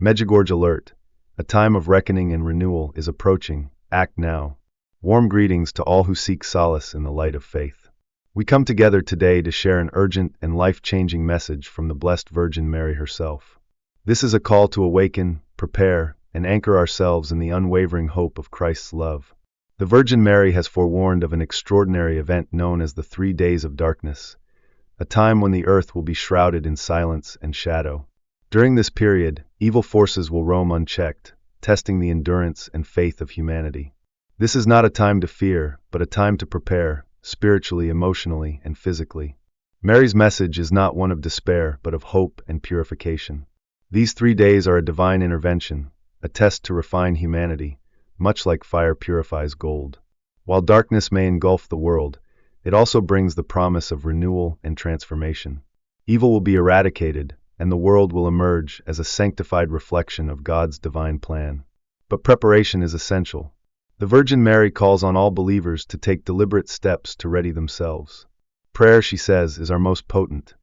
Medjugorje alert. A time of reckoning and renewal is approaching. Act now. Warm greetings to all who seek solace in the light of faith. We come together today to share an urgent and life-changing message from the Blessed Virgin Mary herself. This is a call to awaken, prepare, and anchor ourselves in the unwavering hope of Christ's love. The Virgin Mary has forewarned of an extraordinary event known as the 3 days of darkness, a time when the earth will be shrouded in silence and shadow. During this period, evil forces will roam unchecked, testing the endurance and faith of humanity. This is not a time to fear, but a time to prepare, spiritually, emotionally, and physically. Mary's message is not one of despair, but of hope and purification. These 3 days are a divine intervention, a test to refine humanity, much like fire purifies gold. While darkness may engulf the world, it also brings the promise of renewal and transformation. Evil will be eradicated, and the world will emerge as a sanctified reflection of God's divine plan. But preparation is essential. The Virgin Mary calls on all believers to take deliberate steps to ready themselves. Prayer, she says, is our most potent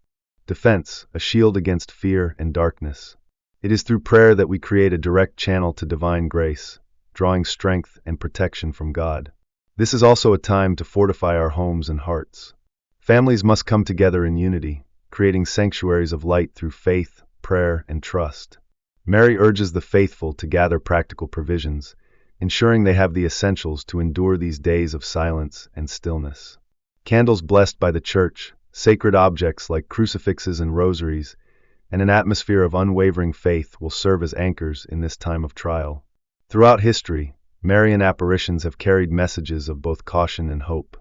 defense, a shield against fear and darkness. It is through prayer that we create a direct channel to divine grace, drawing strength and protection from God. This is also a time to fortify our homes and hearts. Families must come together in unity, creating sanctuaries of light through faith, prayer, and trust. Mary urges the faithful to gather practical provisions, ensuring they have the essentials to endure these days of silence and stillness. Candles blessed by the Church, sacred objects like crucifixes and rosaries, and an atmosphere of unwavering faith will serve as anchors in this time of trial. Throughout history, Marian apparitions have carried messages of both caution and hope.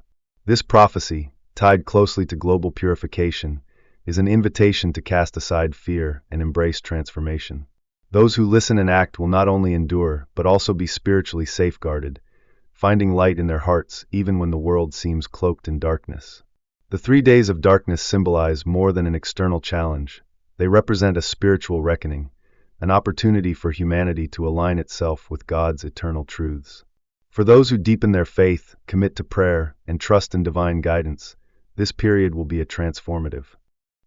This prophecy, tied closely to global purification, is an invitation to cast aside fear and embrace transformation. Those who listen and act will not only endure, but also be spiritually safeguarded, finding light in their hearts even when the world seems cloaked in darkness. The 3 days of darkness symbolize more than an external challenge. They represent a spiritual reckoning, an opportunity for humanity to align itself with God's eternal truths. For those who deepen their faith, commit to prayer, and trust in divine guidance, this period will be a transformative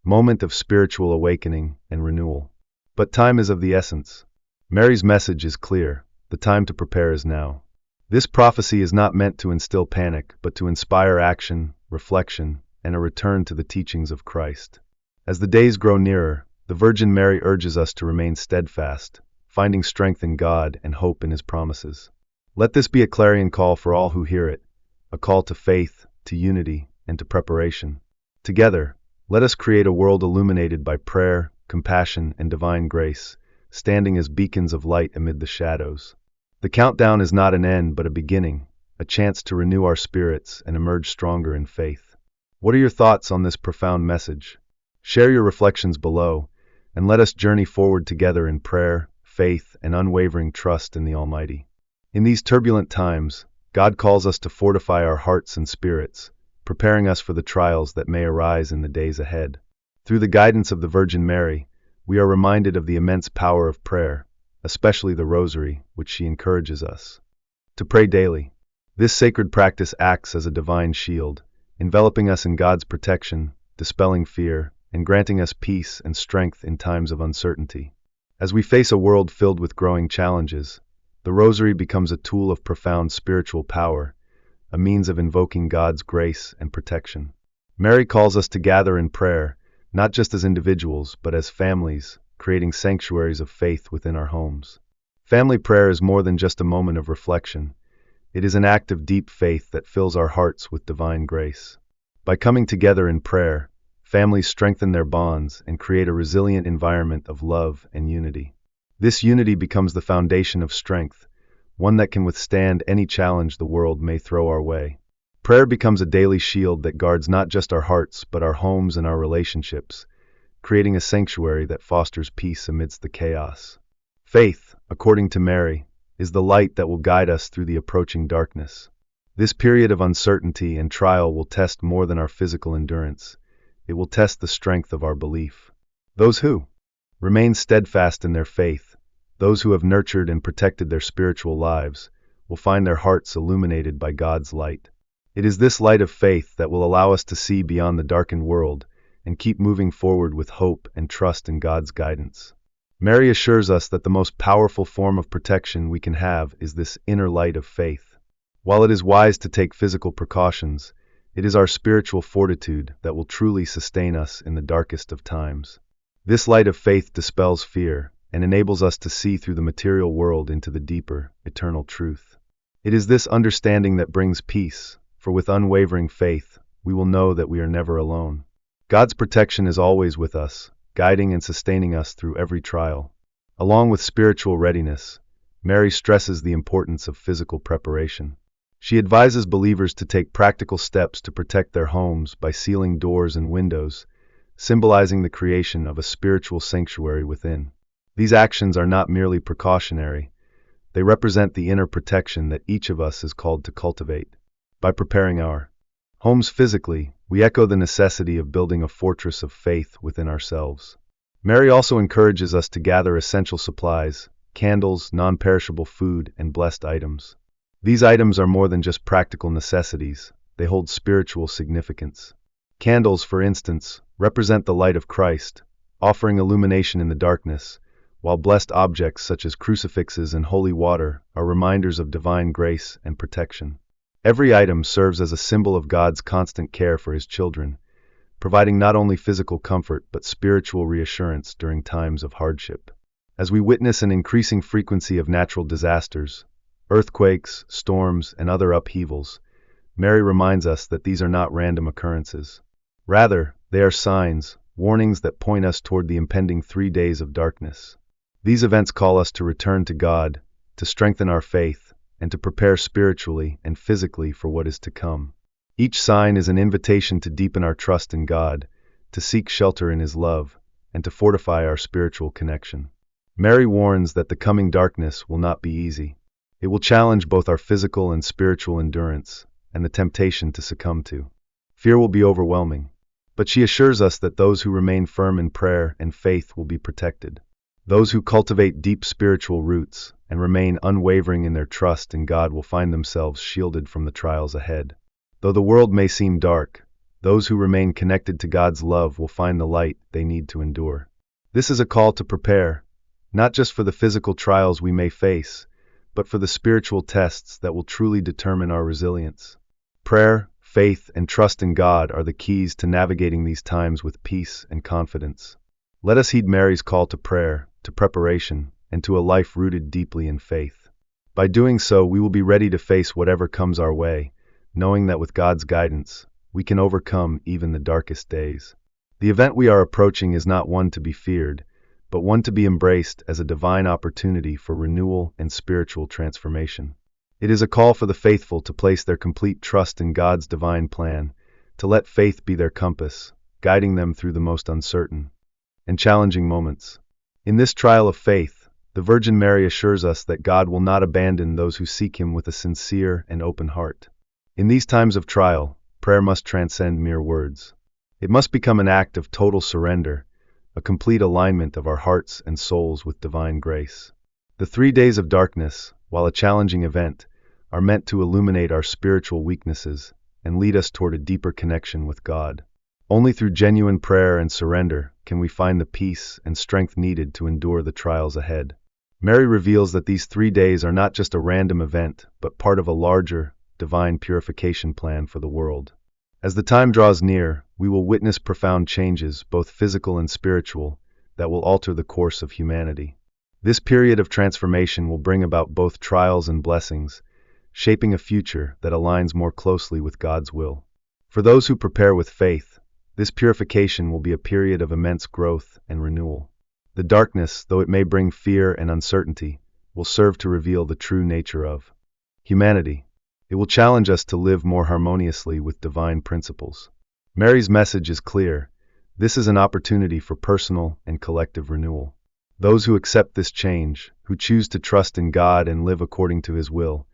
moment of spiritual awakening and renewal. But time is of the essence. Mary's message is clear. The time to prepare is now. This prophecy is not meant to instill panic, but to inspire action, reflection, and a return to the teachings of Christ. As the days grow nearer, the Virgin Mary urges us to remain steadfast, finding strength in God and hope in His promises. Let this be a clarion call for all who hear it, a call to faith, to unity, and to preparation. Together, let us create a world illuminated by prayer, compassion, and divine grace, standing as beacons of light amid the shadows. The countdown is not an end but a beginning, a chance to renew our spirits and emerge stronger in faith. What are your thoughts on this profound message? Share your reflections below, and let us journey forward together in prayer, faith, and unwavering trust in the Almighty. In these turbulent times, God calls us to fortify our hearts and spirits, preparing us for the trials that may arise in the days ahead. Through the guidance of the Virgin Mary, we are reminded of the immense power of prayer, especially the Rosary, which she encourages us to pray daily. This sacred practice acts as a divine shield, enveloping us in God's protection, dispelling fear, and granting us peace and strength in times of uncertainty. As we face a world filled with growing challenges, the Rosary becomes a tool of profound spiritual power, a means of invoking God's grace and protection. Mary calls us to gather in prayer, not just as individuals, but as families, creating sanctuaries of faith within our homes. Family prayer is more than just a moment of reflection. It is an act of deep faith that fills our hearts with divine grace. By coming together in prayer, families strengthen their bonds and create a resilient environment of love and unity. This unity becomes the foundation of strength, one that can withstand any challenge the world may throw our way. Prayer becomes a daily shield that guards not just our hearts, but our homes and our relationships, creating a sanctuary that fosters peace amidst the chaos. Faith, according to Mary, is the light that will guide us through the approaching darkness. This period of uncertainty and trial will test more than our physical endurance. It will test the strength of our belief. Those who remain steadfast in their faith, those who have nurtured and protected their spiritual lives, will find their hearts illuminated by God's light. It is this light of faith that will allow us to see beyond the darkened world and keep moving forward with hope and trust in God's guidance. Mary assures us that the most powerful form of protection we can have is this inner light of faith. While it is wise to take physical precautions, it is our spiritual fortitude that will truly sustain us in the darkest of times. This light of faith dispels fear and enables us to see through the material world into the deeper, eternal truth. It is this understanding that brings peace, for with unwavering faith, we will know that we are never alone. God's protection is always with us, guiding and sustaining us through every trial. Along with spiritual readiness, Mary stresses the importance of physical preparation. She advises believers to take practical steps to protect their homes by sealing doors and windows, symbolizing the creation of a spiritual sanctuary within. These actions are not merely precautionary, they represent the inner protection that each of us is called to cultivate. By preparing our homes physically, we echo the necessity of building a fortress of faith within ourselves. Mary also encourages us to gather essential supplies, candles, non-perishable food, and blessed items. These items are more than just practical necessities, they hold spiritual significance. Candles, for instance, represent the light of Christ, offering illumination in the darkness, while blessed objects such as crucifixes and holy water are reminders of divine grace and protection. Every item serves as a symbol of God's constant care for His children, providing not only physical comfort but spiritual reassurance during times of hardship. As we witness an increasing frequency of natural disasters, earthquakes, storms, and other upheavals, Mary reminds us that these are not random occurrences. Rather, they are signs, warnings that point us toward the impending 3 days of darkness. These events call us to return to God, to strengthen our faith, and to prepare spiritually and physically for what is to come. Each sign is an invitation to deepen our trust in God, to seek shelter in His love, and to fortify our spiritual connection. Mary warns that the coming darkness will not be easy. It will challenge both our physical and spiritual endurance, and the temptation to succumb to fear will be overwhelming. But she assures us that those who remain firm in prayer and faith will be protected. Those who cultivate deep spiritual roots and remain unwavering in their trust in God will find themselves shielded from the trials ahead. Though the world may seem dark, those who remain connected to God's love will find the light they need to endure. This is a call to prepare, not just for the physical trials we may face, but for the spiritual tests that will truly determine our resilience. Prayer, faith, and trust in God are the keys to navigating these times with peace and confidence. Let us heed Mary's call to prayer, to preparation, and to a life rooted deeply in faith. By doing so, we will be ready to face whatever comes our way, knowing that with God's guidance, we can overcome even the darkest days. The event we are approaching is not one to be feared, but one to be embraced as a divine opportunity for renewal and spiritual transformation. It is a call for the faithful to place their complete trust in God's divine plan, to let faith be their compass, guiding them through the most uncertain and challenging moments. In this trial of faith, the Virgin Mary assures us that God will not abandon those who seek Him with a sincere and open heart. In these times of trial, prayer must transcend mere words. It must become an act of total surrender, a complete alignment of our hearts and souls with divine grace. The 3 days of darkness, while a challenging event, are meant to illuminate our spiritual weaknesses and lead us toward a deeper connection with God. Only through genuine prayer and surrender can we find the peace and strength needed to endure the trials ahead. Mary reveals that these 3 days are not just a random event, but part of a larger, divine purification plan for the world. As the time draws near, we will witness profound changes, both physical and spiritual, that will alter the course of humanity. This period of transformation will bring about both trials and blessings, shaping a future that aligns more closely with God's will. For those who prepare with faith, this purification will be a period of immense growth and renewal. The darkness, though it may bring fear and uncertainty, will serve to reveal the true nature of humanity. It will challenge us to live more harmoniously with divine principles. Mary's message is clear. This is an opportunity for personal and collective renewal. Those who accept this change, who choose to trust in God and live according to His will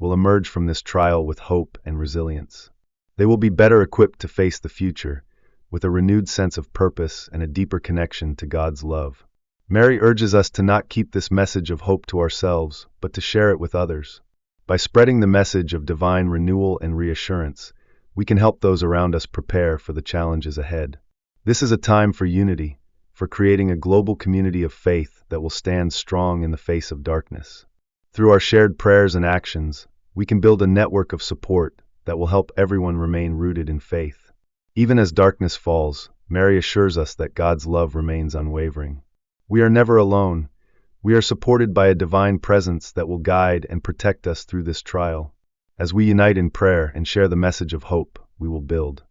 emerge from this trial with hope and resilience. They will be better equipped to face the future, with a renewed sense of purpose and a deeper connection to God's love. Mary urges us to not keep this message of hope to ourselves, but to share it with others. By spreading the message of divine renewal and reassurance, we can help those around us prepare for the challenges ahead. This is a time for unity, for creating a global community of faith that will stand strong in the face of darkness. Through our shared prayers and actions, we can build a network of support that will help everyone remain rooted in faith. Even as darkness falls, Mary assures us that God's love remains unwavering. We are never alone. We are supported by a divine presence that will guide and protect us through this trial. As we unite in prayer and share the message of hope, we will build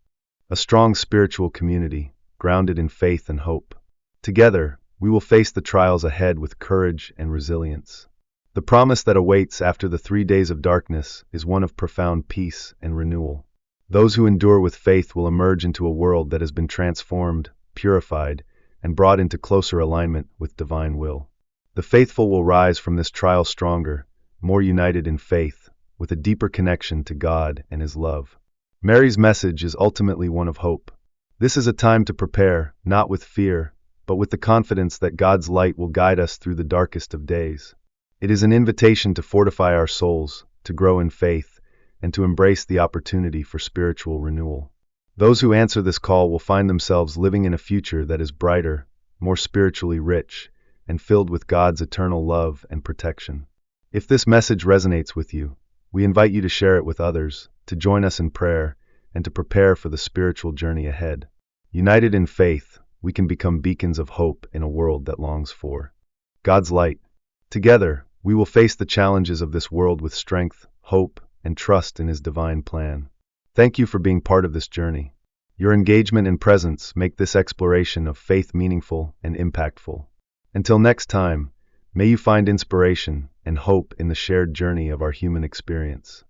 a strong spiritual community, grounded in faith and hope. Together, we will face the trials ahead with courage and resilience. The promise that awaits after the 3 days of darkness is one of profound peace and renewal. Those who endure with faith will emerge into a world that has been transformed, purified, and brought into closer alignment with divine will. The faithful will rise from this trial stronger, more united in faith, with a deeper connection to God and His love. Mary's message is ultimately one of hope. This is a time to prepare, not with fear, but with the confidence that God's light will guide us through the darkest of days. It is an invitation to fortify our souls, to grow in faith, and to embrace the opportunity for spiritual renewal. Those who answer this call will find themselves living in a future that is brighter, more spiritually rich, and filled with God's eternal love and protection. If this message resonates with you, we invite you to share it with others, to join us in prayer, and to prepare for the spiritual journey ahead. United in faith, we can become beacons of hope in a world that longs for God's light. Together, we will face the challenges of this world with strength, hope, and trust in His divine plan. Thank you for being part of this journey. Your engagement and presence make this exploration of faith meaningful and impactful. Until next time, may you find inspiration and hope in the shared journey of our human experience.